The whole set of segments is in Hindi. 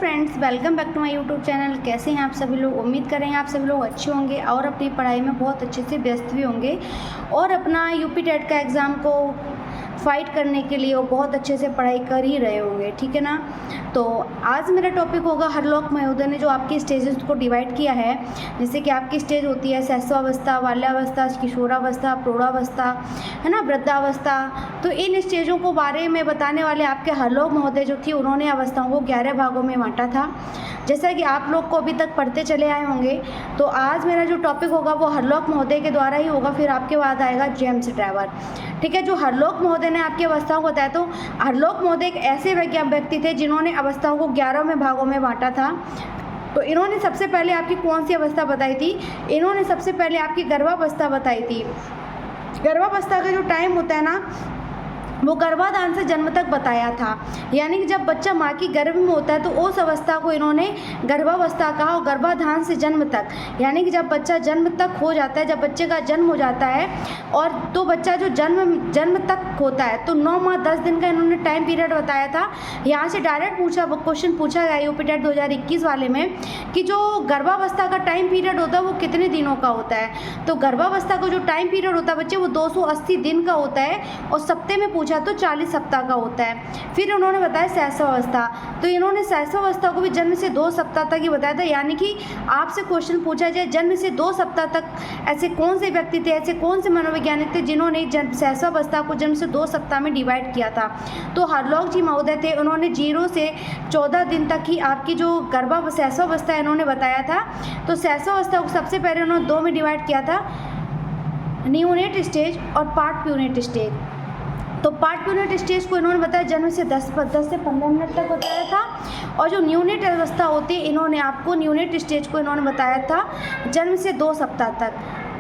Friends, welcome back to my YouTube channel. कैसे हैं आप सभी लोग? उम्मीद करेंगे आप सभी लोग अच्छे होंगे और अपनी पढ़ाई में बहुत अच्छे से व्यस्त भी होंगे और अपना यूपी टेट का एग्ज़ाम को फाइट करने के लिए वो बहुत अच्छे से पढ़ाई कर ही रहे होंगे, ठीक है ना। तो आज मेरा टॉपिक होगा हरलोक महोदय ने जो आपकी स्टेजेस को डिवाइड किया है, जैसे कि आपकी स्टेज होती है शैशवावस्था, बाल्यावस्था, किशोरावस्था, प्रौढ़ावस्था, है ना, वृद्धावस्था। तो इन स्टेजों को बारे में बताने वाले आपके हरलोक महोदय जो थी, उन्होंने अवस्थाओं को 11 भागों में बांटा था, जैसा कि आप लोग को अभी तक पढ़ते चले आए होंगे। तो आज मेरा जो टॉपिक होगा वो हरलोक महोदय के द्वारा ही होगा, फिर आपके बाद आएगा जेम्स ट्रेवर, ठीक है। जो हरलोक महोदय ने आपकी अवस्थाओं को बताया, तो हरलोक महोदय एक ऐसे व्यक्ति थे जिन्होंने अवस्थाओं को 11 भागों में बांटा था। तो इन्होंने सबसे पहले आपकी कौन सी अवस्था बताई थी? इन्होंने सबसे पहले आपकी गर्भावस्था बताई थी। गर्भावस्था का जो टाइम होता है ना, वो गर्भाधान से जन्म तक बताया था, यानी कि जब बच्चा माँ की गर्भ में होता है तो उस अवस्था को इन्होंने गर्भावस्था कहा। और गर्भाधान से जन्म तक, यानी कि जब बच्चा जन्म तक हो जाता है, जब बच्चे का जन्म हो जाता है और तो बच्चा जो जन्म तक होता है, तो 9 माह 10 दिन का इन्होंने टाइम पीरियड बताया था। यहाँ से डायरेक्ट क्वेश्चन पूछा गया यूपी टेट 2021 वाले में कि जो गर्भावस्था का टाइम पीरियड होता है वो कितने दिनों का होता है। तो गर्भावस्था का जो टाइम पीरियड होता है बच्चे, वो 280 दिन का होता है और सप्ताह में पूछा तो 40 सप्ताह का होता है। फिर उन्होंने बताया शैशवावस्था, तो इन्होंने शैशवावस्था को भी जन्म से 2 सप्ताह तक ही बताया था। यानी कि आपसे क्वेश्चन पूछा जाए जन्म से 2 सप्ताह तक ऐसे कौन से व्यक्ति थे, ऐसे कौन से मनोवैज्ञानिक थे जिन्होंने शैशवावस्था को जन्म से 2 सप्ताह में डिवाइड किया था। तो हरलोक जी महोदय थे, उन्होंने 0 से 14 दिन तक ही आपकी जो शैशवावस्था है इन्होंने बताया था। तो शैशवावस्था को सबसे पहले उन्होंने 2 में डिवाइड किया था, न्यूनेट स्टेज और पार्ट प्यूनेट स्टेज। तो पार्ट प्यूनेट स्टेज को इन्होंने बताया जन्म से 10 से 15 मिनट तक बताया था। और जो न्यूनेट अवस्था होती है, इन्होंने आपको न्यूनेट स्टेज को इन्होंने बताया था जन्म से 2 सप्ताह तक,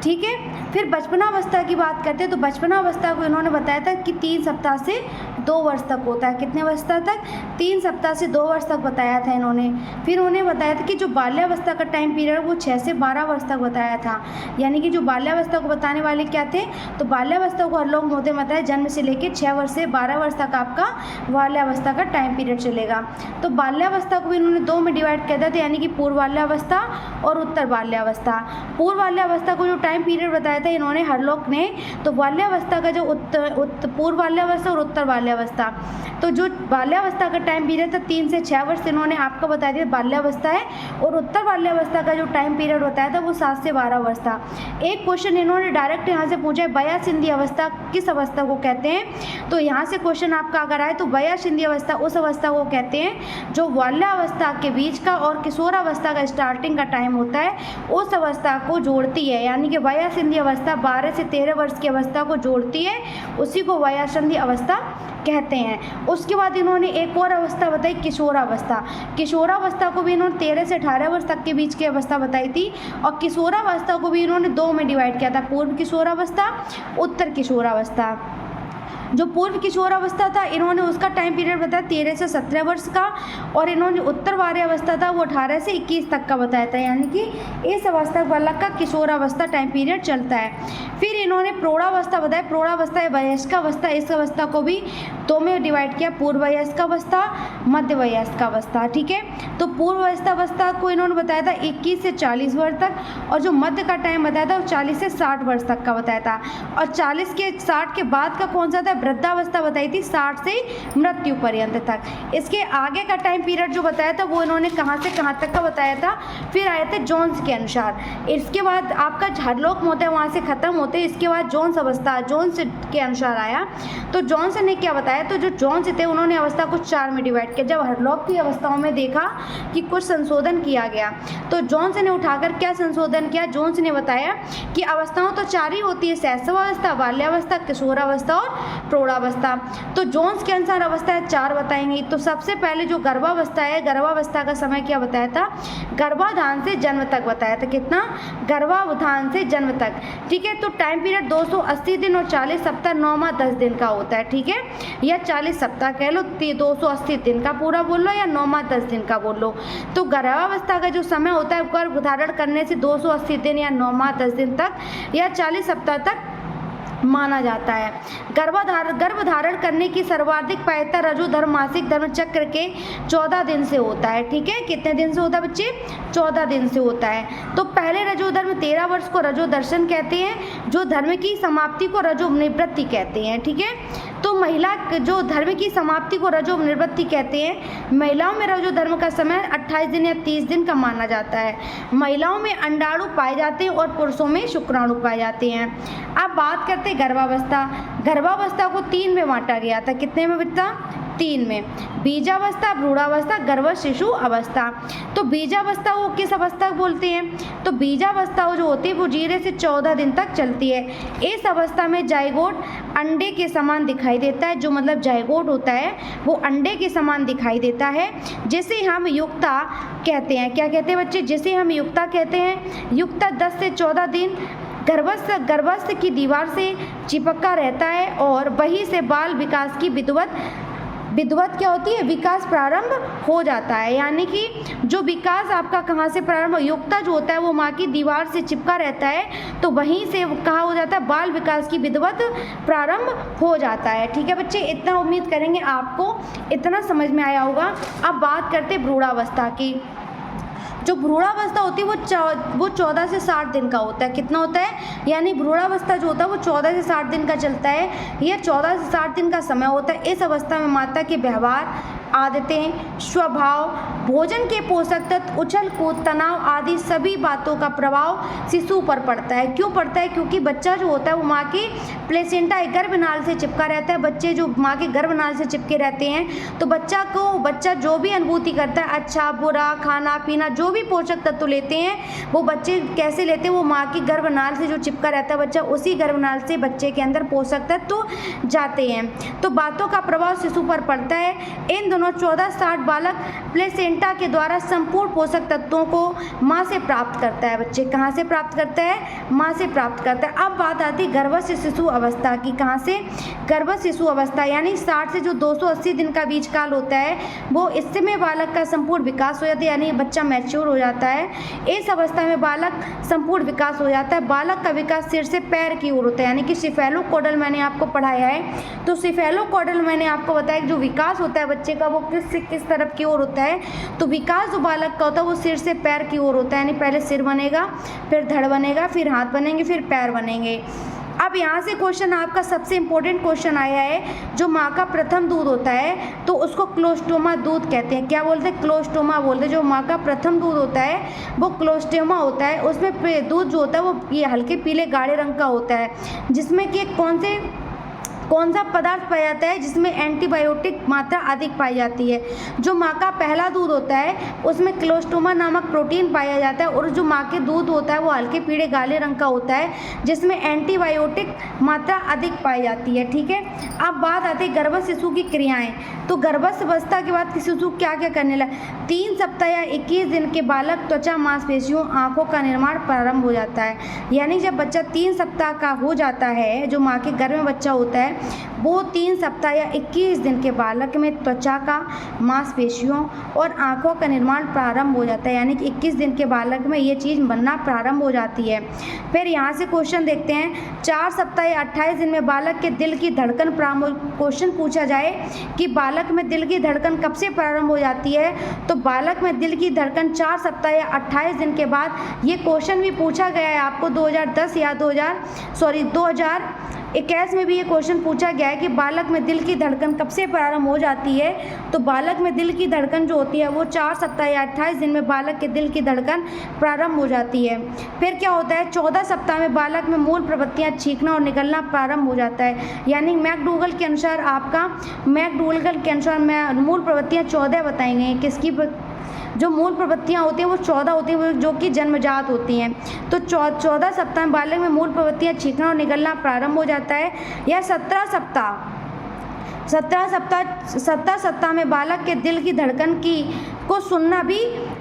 ठीक है। फिर बचपनावस्था की बात करते हैं, तो बचपनावस्था को इन्होंने बताया था कि 3 सप्ताह से 2 वर्ष तक होता है। कितने अवस्था तक? 3 सप्ताह से 2 वर्ष तक बताया था इन्होंने। फिर उन्होंने बताया था कि जो बाल्यावस्था का टाइम पीरियड वो 6 से 12 वर्ष तक बताया था। यानी कि जो बाल्यावस्था को बताने वाले क्या थे, तो बाल्यावस्था को हरलोक महोदय बताया जन्म से लेकर 6 वर्ष से 12 वर्ष तक आपका बाल्यावस्था का टाइम पीरियड चलेगा। तो बाल्यावस्था को भी इन्होंने 2 में डिवाइड किया था, यानी कि पूर्व बाल्यावस्था और उत्तर बाल्यावस्था। पूर्व बाल्यावस्था को जो टाइम पीरियड बताया था इन्होंने हरलोक ने, तो बाल्यावस्था का जो पूर्व बाल्यावस्था और उत्तर बाल्यावस्था, तो जो बाल्यावस्था का टाइम पीरियड था 3 से 6 वर्ष इन्होंने आपको बता दिया बाल्यावस्था है, और उत्तर बाल्यावस्था का जो टाइम पीरियड बताया था वो 7 से 12 वर्ष था। एक क्वेश्चन इन्होंने डायरेक्ट यहाँ से पूछा है, वयासिंधी अवस्था किस अवस्था को कहते हैं? तो यहाँ से क्वेश्चन आपका अगर आए तो वयासिंधी अवस्था उस अवस्था को कहते हैं जो बाल्यावस्था के बीच का और किशोरावस्था का स्टार्टिंग का टाइम होता है, उस अवस्था को जोड़ती है। यानी कि वयासिंधी अवस्था 12 से 13 वर्ष की अवस्था को जोड़ती है, उसी को वयासिंधी अवस्था कहते हैं। उसके बाद इन्होंने एक और अवस्था बताई, किशोरावस्था। किशोरावस्था को भी इन्होंने 13 से 18 वर्ष तक के बीच की अवस्था बताई थी। और किशोरावस्था को भी इन्होंने 2 में डिवाइड किया था, पूर्व किशोरावस्था, उत्तर किशोरावस्था। जो पूर्व किशोरावस्था था इन्होंने उसका टाइम पीरियड बताया 13 से 17 वर्ष का, और इन्होंने उत्तर बाल्यावस्था था वो 18 से 21 तक का बताया था। यानी कि इस अवस्था वाला का किशोरावस्था टाइम पीरियड चलता है। फिर इन्होंने प्रौढ़ावस्था बताया, प्रौढ़ावस्था वयस्क अवस्था, इस अवस्था को भी 2 में डिवाइड किया, पूर्व वयस्क अवस्था, मध्य वयस्क अवस्था, ठीक है। तो पूर्व वयस्क अवस्था को इन्होंने बताया था 21 से 40 वर्ष तक, और जो मध्य का टाइम बताया था वो 40 से 60 वर्ष तक का बताया था। और 40 के 60 के बाद का कौन सा था? वृद्धावस्था बताई थी 60 से मृत्यु पर्यंत तक। इसके आगे का टाइम पीरियड जो बताया था वो इन्होंने कहाँ से कहाँ तक का बताया था, फिर आए थे जोन्स के अनुसार। इसके बाद आपका हरलोक महोदय वहाँ से खत्म होते, इसके बाद जोन्स अवस्था जोन्स के अनुसार आया। तो जोन्स ने क्या बताया, तो जो जोन्स थे उन्होंने अवस्था को 4 में डिवाइड किया। जब हरलोक की अवस्थाओं में देखा कि कुछ संशोधन किया गया, तो जोन्स ने उठाकर क्या संशोधन किया, जोन्स ने बताया कि अवस्थाओं तो 4 ही होती है, शैशवावस्था, बाल्यावस्था, किशोरावस्था और प्रौढ़ावस्था। तो जोन्स के अनुसार अवस्थाएं 4 बताएंगे। तो सबसे पहले जो गर्भावस्था है, गर्भावस्था का समय क्या बताया था? गर्भाधान से जन्म तक बताया था। कितना? गर्भाधान से जन्म तक, ठीक है। तो टाइम पीरियड 280 दिन और 40 सप्ताह 9 माह 10 दिन का होता है, ठीक है, या 40 सप्ताह कह लो, 280 दिन का पूरा बोल लो या 9 माह 10 दिन का बोल लो। तो गर्भावस्था का जो समय होता है गर्भ धारण करने से 280 दिन या 9 माह 10 दिन तक या 40 सप्ताह तक माना जाता है। गर्भ धारण करने की सर्वाधिक प्रायता रजो धर्म मासिक धर्म चक्र के 14 दिन से होता है। ठीक है, कितने दिन से होता है बच्चे? 14 दिन से होता है। तो पहले रजो धर्म 13 वर्ष को रजो दर्शन कहते हैं, जो धर्म की समाप्ति को रजो निवृत्ति कहते हैं। ठीक है, तो महिला जो धर्म की समाप्ति को रजो निवृत्ति कहते हैं, महिलाओं में रजो धर्म का समय 28 दिन या 30 दिन का माना जाता है। महिलाओं में अंडाणु पाए जाते हैं और पुरुषों में शुक्राणु पाए जाते हैं। अब बात करते हैं गर्भावस्था। गर्भावस्था को 3 में बांटा गया था। कितने में बच्चा? 3 में। बीजावस्था, भ्रूणावस्था, गर्भ शिशु अवस्था। तो बीजावस्था वो किस अवस्था को बोलते हैं? तो बीजावस्था जो होती है वो 0 से 14 दिन तक चलती है। इस अवस्था में जाइगोट अंडे के समान दिखाई देता है। जो मतलब जाइगोट होता है वो अंडे के समान दिखाई देता है, जिसे हम युक्ता कहते हैं। क्या कहते हैं बच्चे? जिसे हम युक्ता कहते हैं। युक्ता 10 से 14 दिन गर्भस्थ की दीवार से चिपका रहता है और वहीं से बाल विकास की विधिवत क्या होती है? विकास प्रारंभ हो जाता है। यानी कि जो विकास आपका कहाँ से प्रारंभ? युक्ता जो होता है वो माँ की दीवार से चिपका रहता है, तो वहीं से कहाँ हो जाता है? बाल विकास की विधिवत प्रारंभ हो जाता है। ठीक है बच्चे, इतना उम्मीद करेंगे आपको इतना समझ में आया होगा। अब बात करते हैं भ्रूणावस्था की। जो भ्रूणावस्था होती है वो 14 से 60 दिन का होता है। कितना होता है? यानी भ्रूणावस्था जो होता है वो 14 से 60 दिन का चलता है। यह 14 से 60 दिन का समय होता है। इस अवस्था में माता के व्यवहार, आदतें, स्वभाव, भोजन के पोषक तत्व, उछल कूद, तनाव आदि सभी बातों का प्रभाव शिशु पर पड़ता है। क्यों पड़ता है? क्योंकि बच्चा जो होता है वो माँ के प्लेसेंटा गर्भनाल से चिपका रहता है। बच्चे जो माँ के गर्भनाल से चिपके रहते हैं, तो बच्चा जो भी अनुभूति करता है, अच्छा बुरा, खाना पीना, जो भी पोषक तत्व लेते हैं वो बच्चे कैसे लेते हैं? वो माँ की गर्भनाल से जो चिपका रहता है बच्चा, उसी गर्भनाल से बच्चे के अंदर पोषक तत्व जाते हैं। तो बातों का प्रभाव शिशु पर पड़ता है। इन दोनों 14-60 बालक प्लेसेंटा के द्वारा संपूर्ण पोषक तत्वों को माँ से प्राप्त करता है। बच्चे कहाँ से प्राप्त करता है? माँ से प्राप्त करता है। अब बात आती है गर्भस्थ शिशु अवस्था की। कहाँ से? गर्भस्थ शिशु अवस्था यानी 60 से जो 280 दिन का बीच काल होता है, वो इसमें बालक का संपूर्ण विकास हो जाता है, यानी बच्चा मैच्योर हो जाता है। इस अवस्था में बालक संपूर्ण विकास हो जाता है। बालक का विकास सिर से पैर की ओर होता है, यानी कि सिफेलोकॉडल मैंने आपको पढ़ाया है। तो सिफेलोकॉडल मैंने आपको बताया कि जो विकास होता है बच्चे का वो किस से किस तरफ की ओर होता है। तो विकास जो बालक का होता है वो सिर से पैर की ओर होता है, यानी पहले सिर बनेगा, फिर धड़ बनेगा, फिर हाथ बनेंगे, फिर पैर बनेंगे। अब यहाँ से क्वेश्चन आपका सबसे इम्पोर्टेंट क्वेश्चन आया है। जो माँ का प्रथम दूध होता है तो उसको क्लोस्टोमा दूध कहते हैं। क्या बोलते हैं? क्लोस्टोमा बोलते हैं। जो माँ का प्रथम दूध होता है वो क्लोस्टोमा होता है। उसमें दूध जो होता है वो ये हल्के पीले गाढ़े रंग का होता है, जिसमें कि कौन सा पदार्थ पाया जाता है? जिसमें एंटीबायोटिक मात्रा अधिक पाई जाती है। जो माँ का पहला दूध होता है उसमें क्लोस्टोमा नामक प्रोटीन पाया जाता है, और जो माँ के दूध होता है वो हल्के पीले काले रंग का होता है, जिसमें एंटीबायोटिक मात्रा अधिक पाई जाती है। ठीक है, अब बात आती है गर्भस्थ शिशु की क्रियाएं। तो गर्भस्थ अवस्था के बाद शिशु क्या क्या करने लगा? 3 सप्ताह या 21 दिन के बालक त्वचा, मांसपेशियों, आँखों का निर्माण प्रारंभ हो जाता है। यानी जब बच्चा 3 सप्ताह का हो जाता है, जो माँ के गर्भ में बच्चा होता है, वो 3 सप्ताह या 21 दिन के बालक में त्वचा का, मांसपेशियों और आँखों का निर्माण प्रारंभ हो जाता है। यानी कि 21 दिन के बालक में ये चीज़ बनना प्रारंभ हो जाती है। फिर यहाँ से क्वेश्चन देखते हैं। 4 सप्ताह या 28 दिन में बालक के दिल की धड़कन प्रारंभ। क्वेश्चन पूछा जाए कि बालक में दिल की धड़कन कब से प्रारंभ हो जाती है? तो बालक में दिल की धड़कन 4 सप्ताह या 28 दिन के बाद। ये क्वेश्चन भी पूछा गया है आपको 2010 या 2021 में भी ये क्वेश्चन पूछा गया है कि बालक में दिल की धड़कन कब से प्रारंभ हो जाती है। तो बालक में दिल की धड़कन जो होती है वो 4 सप्ताह या 28 दिन में बालक के दिल की धड़कन प्रारंभ हो जाती है। फिर क्या होता है? 14 सप्ताह में बालक में मूल प्रवृत्तियाँ छींकना और निकलना प्रारंभ हो जाता है। यानी मैकडूगल के अनुसार मूल प्रवृत्तियाँ 14 बताई गई हैं। किसकी? जो मूल प्रवृत्तियाँ होती हैं वो 14 होती हैं, जो कि जन्मजात होती हैं। तो 14 सप्ताह में बालक में मूल प्रवृत्तियाँ छींकना और निगलना प्रारंभ हो जाता है। या 17 सप्ताह में बालक के दिल की धड़कन को सुनना भी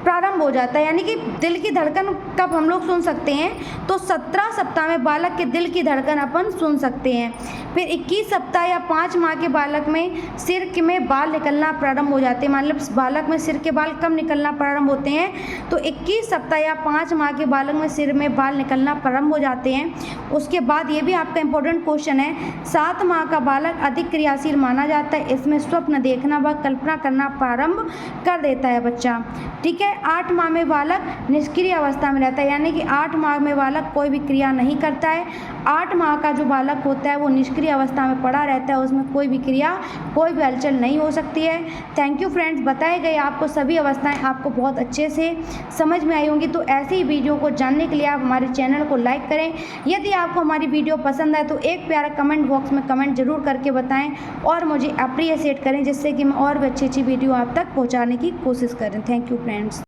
प्रारंभ हो जाता है। यानी कि दिल की धड़कन कब हम लोग सुन सकते हैं, तो 17 सप्ताह में बालक के दिल की धड़कन अपन सुन सकते हैं। फिर 21 सप्ताह या 5 माह के बालक में सिर में बाल निकलना प्रारंभ हो जाते हैं। मतलब बालक में सिर के बाल कब निकलना प्रारंभ होते हैं, तो 21 सप्ताह या 5 माह के बालक में सिर में बाल निकलना प्रारंभ हो जाते हैं। उसके बाद ये भी आपका इंपॉर्टेंट क्वेश्चन है, 7 माह का बालक अधिक क्रियाशील माना जाता है। इसमें स्वप्न देखना व कल्पना करना प्रारंभ कर देता है बच्चा। ठीक है। 8 माह में बालक निष्क्रिय अवस्था में रहता है। यानी कि 8 माह में बालक कोई भी क्रिया नहीं करता है। 8 माह का जो बालक होता है वो निष्क्रिय अवस्था में पड़ा रहता है, उसमें कोई भी क्रिया, कोई भी हलचल नहीं हो सकती है। थैंक यू फ्रेंड्स, बताए गए आपको सभी अवस्थाएं आपको बहुत अच्छे से समझ में आई होंगी। तो ऐसे ही वीडियो को जानने के लिए आप हमारे चैनल को लाइक करें। यदि आपको हमारी वीडियो पसंद आए तो एक प्यारा कमेंट बॉक्स में कमेंट जरूर करके बताएं और मुझे अप्रिशिएट करें, जिससे कि मैं और भी अच्छी अच्छी वीडियो आप तक पहुँचाने की कोशिश करें। Thank you friends.